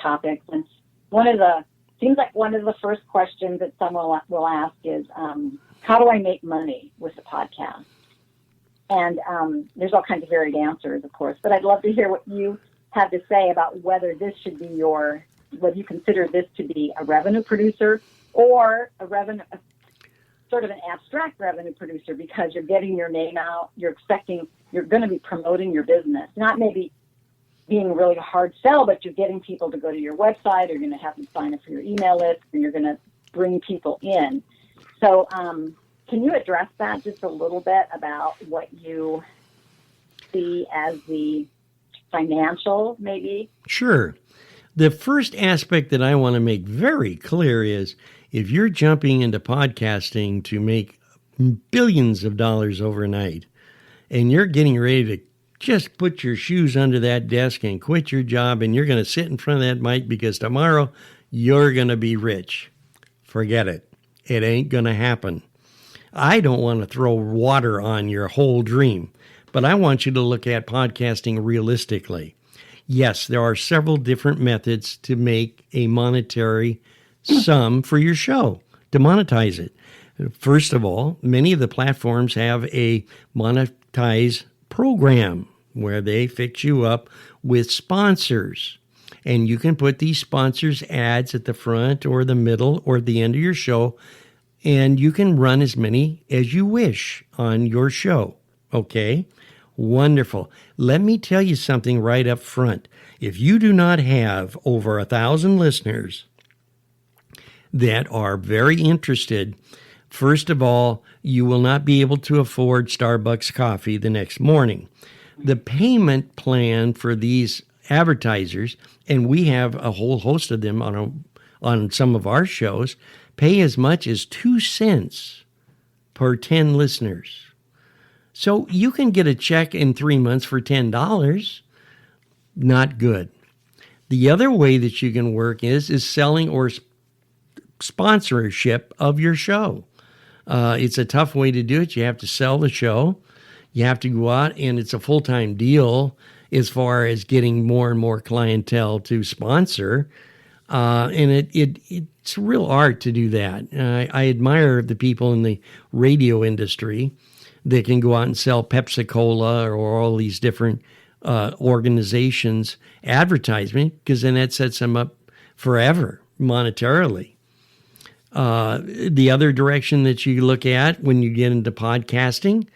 topics. And seems like one of the first questions that someone will ask is, how do I make money with a podcast? And there's all kinds of varied answers, of course, but I'd love to hear what you have to say about whether this should be whether you consider this to be a revenue producer or sort of an abstract revenue producer, because you're getting your name out, you're going to be promoting your business, not maybe being really a hard sell, but you're getting people to go to your website, or you're going to have them sign up for your email list, and you're going to bring people in. So can you address that just a little bit about what you see as the financial, maybe? Sure. The first aspect that I want to make very clear is if you're jumping into podcasting to make billions of dollars overnight, and you're getting ready to just put your shoes under that desk and quit your job, and you're going to sit in front of that mic because tomorrow you're going to be rich, forget it. It ain't going to happen. I don't want to throw water on your whole dream, but I want you to look at podcasting realistically. Yes, there are several different methods to make a monetary sum for your show, to monetize it. First of all, many of the platforms have a monetize program where they fix you up with sponsors. And you can put these sponsors ads at the front or the middle or the end of your show, and you can run as many as you wish on your show. Okay? Wonderful. Let me tell you something right up front. If you do not have over 1,000 listeners that are very interested, first of all, you will not be able to afford Starbucks coffee the next morning. The payment plan for these advertisers, and we have a whole host of them on some of our shows, pay as much as 2 cents per 10 listeners. So you can get a check in 3 months for $10. Not good. The other way that you can work is selling or sponsorship of your show. It's a tough way to do it. You have to sell the show. You have to go out, and it's a full-time deal as far as getting more and more clientele to sponsor. And it's a real art to do that. I admire the people in the radio industry that can go out and sell Pepsi-Cola or all these different organizations advertisement, because then that sets them up forever monetarily. The other direction that you look at when you get into podcasting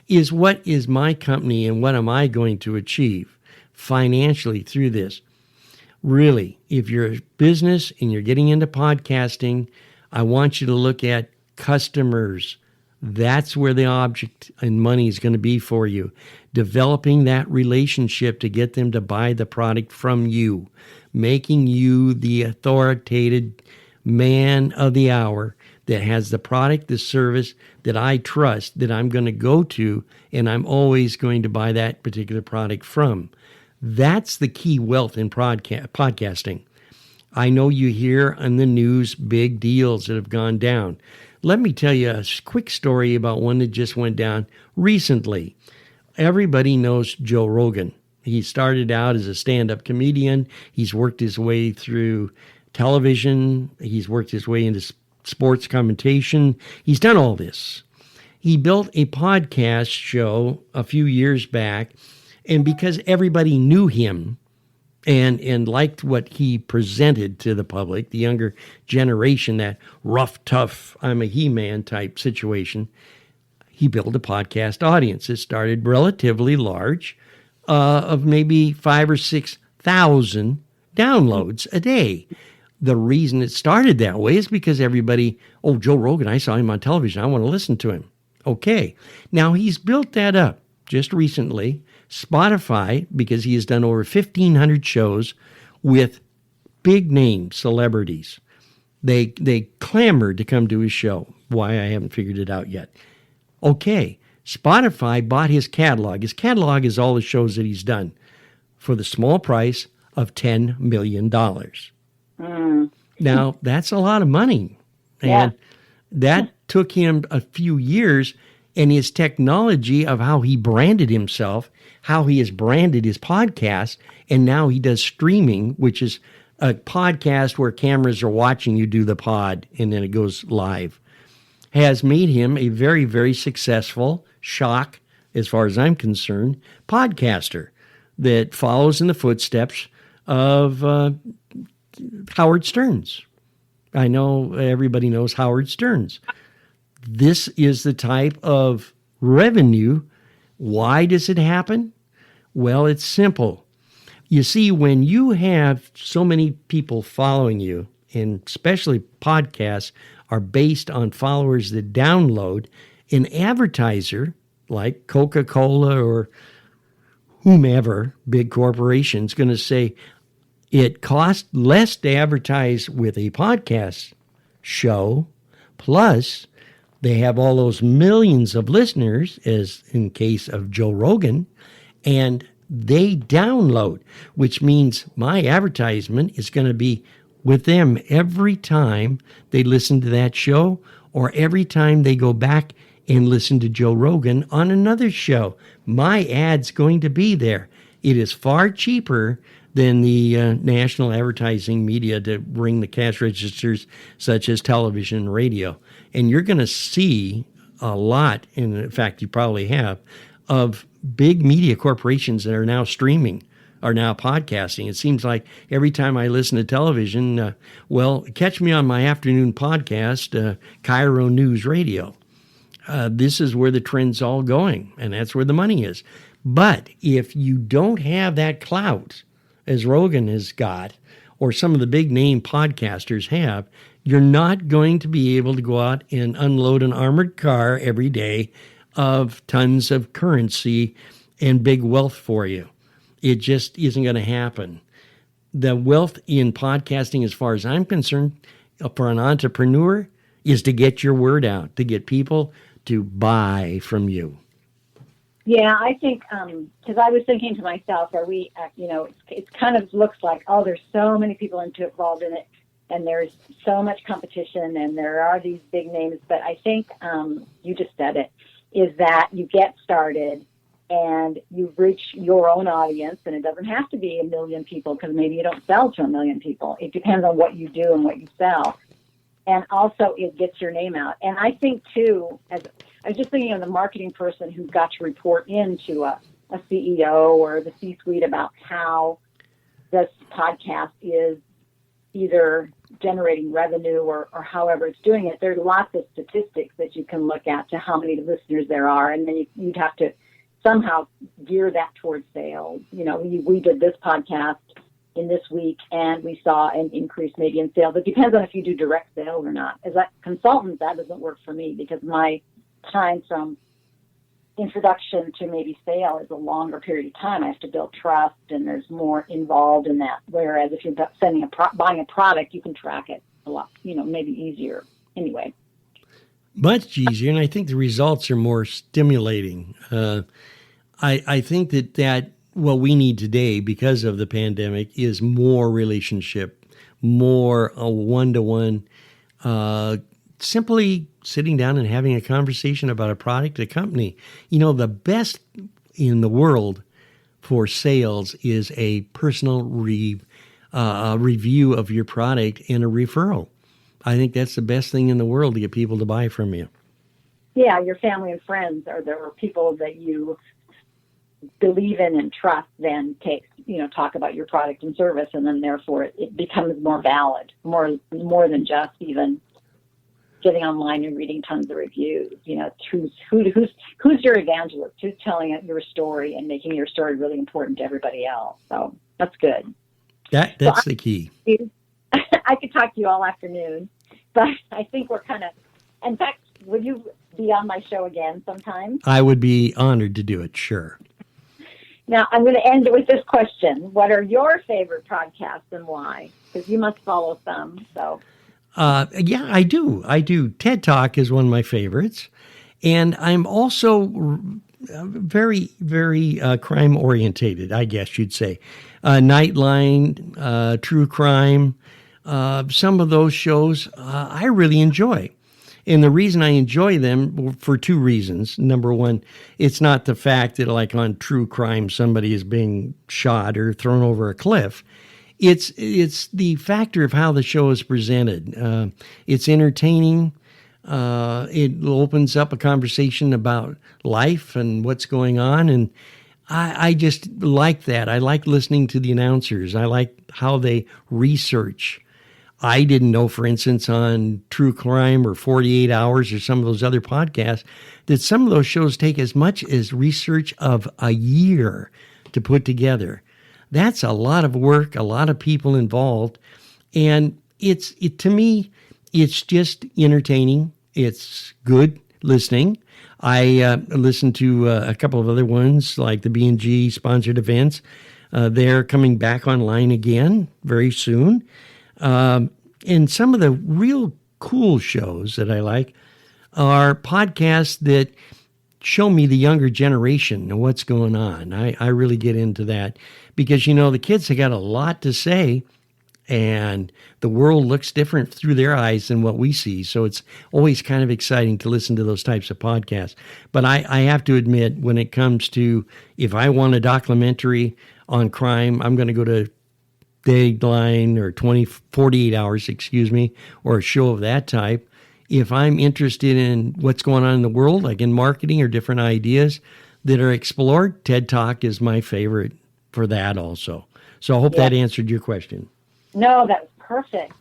is, what is my company and what am I going to achieve financially through this? Really, if you're a business and you're getting into podcasting, I want you to look at customers. That's where the object and money is going to be for you. Developing that relationship to get them to buy the product from you, making you the authoritative man of the hour that has the product, the service that I trust, that I'm going to go to, and I'm always going to buy that particular product from. That's the key wealth in podcasting. I know you hear on the news big deals that have gone down. Let me tell you a quick story about one that just went down recently. Everybody knows Joe Rogan. He started out as a stand-up comedian. He's worked his way through television. He's worked his way into sports commentation. He's done all this. He built a podcast show a few years back, and because everybody knew him and liked what he presented to the public, the younger generation, that rough, tough, I'm a He-Man type situation, he built a podcast audience. It started relatively large, of maybe 5,000 or 6,000 downloads a day. The reason it started that way is because everybody, Joe Rogan, I saw him on television, I want to listen to him. Okay. Now he's built that up just recently. Spotify, because he has done over 1,500 shows with big name celebrities. They clamored to come to his show. Why, I haven't figured it out yet. Okay. Spotify bought his catalog. His catalog is all the shows that he's done for the small price of $10 million. Now, that's a lot of money. And that took him a few years, and his technology of how he branded himself, how he has branded his podcast, and now he does streaming, which is a podcast where cameras are watching you do the pod and then it goes live, has made him a very, very successful, shock, as far as I'm concerned, podcaster that follows in the footsteps of Howard Stern's. I know everybody knows Howard Stern's. This is the type of revenue. Why does it happen? Well, it's simple. You see, when you have so many people following you, and especially podcasts are based on followers that download, an advertiser like Coca-Cola or whomever, big corporation's going to say, it costs less to advertise with a podcast show, plus they have all those millions of listeners, as in case of Joe Rogan, and they download, which means my advertisement is going to be with them every time they listen to that show or every time they go back and listen to Joe Rogan on another show. My ad's going to be there. It is far cheaper than the national advertising media to ring the cash registers such as television and radio. And you're going to see a lot, and in fact, you probably have, of big media corporations that are now streaming, are now podcasting. It seems like every time I listen to television, catch me on my afternoon podcast, Cairo News Radio. This is where the trend's all going, and that's where the money is. But if you don't have that clout, as Rogan has got, or some of the big name podcasters have, you're not going to be able to go out and unload an armored car every day of tons of currency and big wealth for you. It just isn't going to happen. The wealth in podcasting, as far as I'm concerned, for an entrepreneur, is to get your word out, to get people to buy from you. Yeah, I think, because I was thinking to myself, are we, it kind of looks like, oh, there's so many people involved in it, and there's so much competition, and there are these big names. But I think, you just said it, is that you get started and you reach your own audience, and it doesn't have to be 1 million people, because maybe you don't sell to 1 million people. It depends on what you do and what you sell. And also it gets your name out. And I think, too, as I was just thinking of the marketing person who got to report into a CEO or the C-suite about how this podcast is either generating revenue or however it's doing it. There's lots of statistics that you can look at to how many listeners there are, and then you'd have to somehow gear that towards sales. You know, we did this podcast in this week, and we saw an increase maybe in sales. It depends on if you do direct sales or not. As a consultant, that doesn't work for me because my time from introduction to maybe sale is a longer period of time. I have to build trust, and there's more involved in that. Whereas if you're buying a product, you can track it a lot, maybe easier. Anyway. Much easier, and I think the results are more stimulating. I think that what we need today, because of the pandemic, is more relationship, more a one-to-one, simply sitting down and having a conversation about a product, a company. The best in the world for sales is a personal review of your product and a referral. I think that's the best thing in the world to get people to buy from you. Yeah, your family and friends are the people that you believe in and trust, then talk about your product and service, and then therefore it becomes more valid, more than just even getting online and reading tons of reviews. Who's your evangelist? Who's telling your story and making your story really important to everybody else? So that's good. That's the key. I could talk to you all afternoon, but I think we're kind of, in fact, would you be on my show again sometime? I would be honored to do it, sure. Now, I'm going to end with this question. What are your favorite podcasts and why? Because you must follow some, so. Yeah, I do. TED Talk is one of my favorites. And I'm also very, very crime-orientated, I guess you'd say. Nightline, True Crime, some of those shows I really enjoy. And the reason I enjoy them for two reasons. Number one, it's not the fact that, like on True Crime, somebody is being shot or thrown over a cliff. It's the factor of how the show is presented. It's entertaining. It opens up a conversation about life and what's going on, and I just like that. I like listening to the announcers. I like how they research. I didn't know, for instance, on True Crime or 48 Hours or some of those other podcasts, that some of those shows take as much as research of a year to put together. That's a lot of work, a lot of people involved. And to me, it's just entertaining. It's good listening. I listened to a couple of other ones like the B&G sponsored events. They're coming back online again very soon. And some of the real cool shows that I like are podcasts that show me the younger generation and what's going on. I really get into that because, the kids have got a lot to say and the world looks different through their eyes than what we see. So it's always kind of exciting to listen to those types of podcasts. But I have to admit, when it comes to, if I want a documentary on crime, I'm going to go to Dateline or 48 Hours, or a show of that type. If I'm interested in what's going on in the world, like in marketing or different ideas that are explored, TED Talk is my favorite for that also. So I hope that answered your question. No, that was perfect.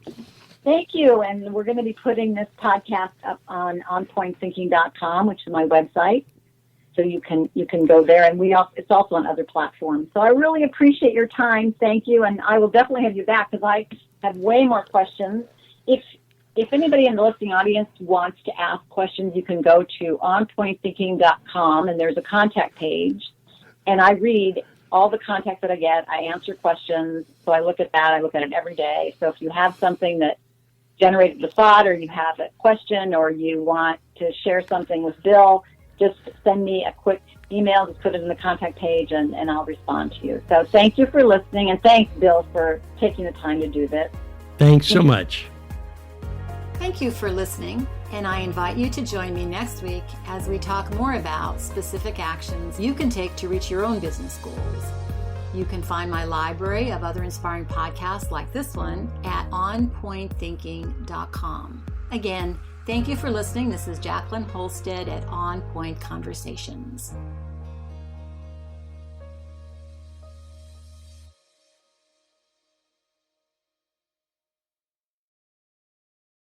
Thank you. And we're going to be putting this podcast up on onpointthinking.com, which is my website. So you can go there, and it's also on other platforms. So I really appreciate your time. Thank you, and I will definitely have you back because I have way more questions. If anybody in the listening audience wants to ask questions, you can go to onpointthinking.com, and there's a contact page, and I read all the contacts that I get. I answer questions, so I look at that. I look at it every day. So if you have something that generated the thought, or you have a question, or you want to share something with Bill, just send me a quick email, just put it in the contact page, and I'll respond to you. So thank you for listening, and thanks, Bill, for taking the time to do this. Thanks so much. Thank you for listening, and I invite you to join me next week as we talk more about specific actions you can take to reach your own business goals. You can find my library of other inspiring podcasts like this one at onpointthinking.com. Again, thank you for listening. This is Jacqueline Holstead at On Point Conversations.